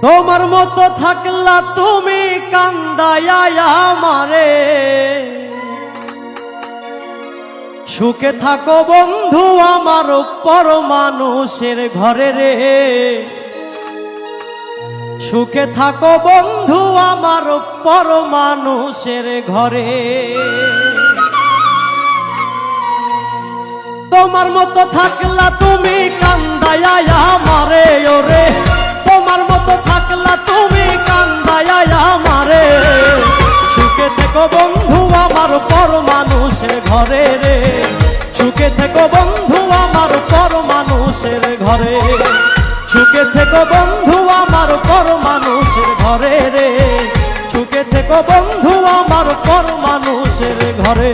তোমার মতো থাকলা তুমি কান্দায়া আমারে, সুখে থাকো বন্ধু আমার পর মানুষের ঘরে রে। সুখে থাকো বন্ধু আমার পর মানুষের ঘরে। তোমার মতো থাকলা তুমি কান্দায়া আমারে ওরে, তোমার মতো থাকলা তুমি কান্দায়া আমারে। সুখে থেকো বন্ধু আমার পর মানুষের ঘরে রে। সুখে থেকো বন্ধু আমার পর মানুষের ঘরে। সুখে থেকো বন্ধু আমার পর মানুষের ঘরে রে। সুখে থেকো বন্ধু আমার পর মানুষের ঘরে।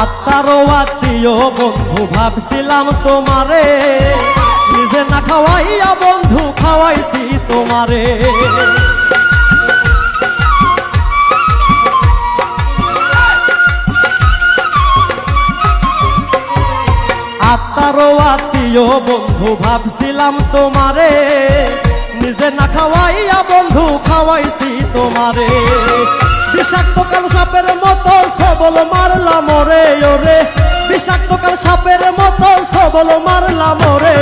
আত্মারও আত্মীয় বন্ধু ভাবছিলাম তোমারে, নিজে না খাওয়াইয়া বন্ধু খাওয়াইছি তোমারে। আত্মারও আত্মীয় বন্ধু ভাবছিলাম তোমারে, নিজে না খাওয়াইয়া বন্ধু খাওয়াইছি তোমারে। বিষাক্ত কাল সাপের মতো সবল মারলাম ওরে ওরে, বিষাক্ত কাল সাপের মতো সবল মারলাম ওরে।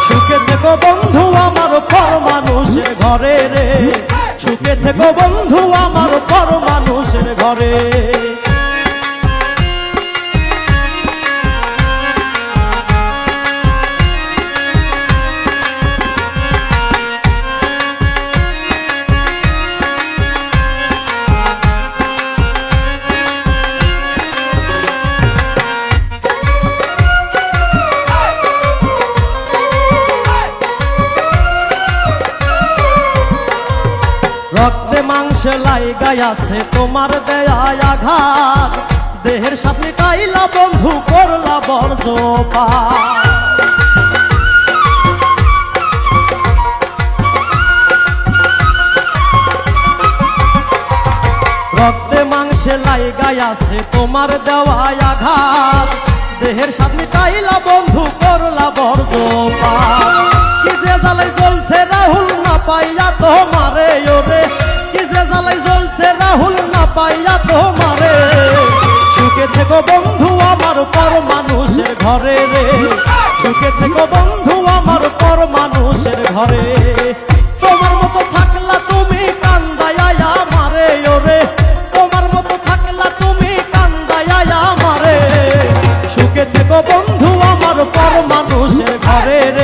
সুখে থেকো বন্ধু আমার পর মানুষের ঘরে রে। সুখে থেকো বন্ধু আমার পর মানুষের ঘরে। রক্তে মাংসে লাইগাই আছে তোমার দেয়া আঘাত, দেহের সাথে কাইলা বন্ধু করলা বর্জপাত। রক্তে মাংসে লাইগাই আছে তোমার দেওয়া আঘাত, দেহের সাথে কাইলা বন্ধু করলা বর্জপাত। কি যে জ্বালাই জ্বলছে রাহুল না পাইয়া তোমারে ওরে, কি যে জ্বালাই জ্বলছে রাহুল না পাইয়া তোমারে। সুখে থেকো বন্ধু আমার পর মানুষের ঘরে রে। সুখে থেকো বন্ধু আমার পর মানুষের ঘরে। তোমার মতো থাকলা তুমি কান্দায়া আমারে ওরে, তোমার মতো থাকলা তুমি কান্দায়া আমারে। সুখে থেকো বন্ধু আমার পর মানুষের ঘরে রে।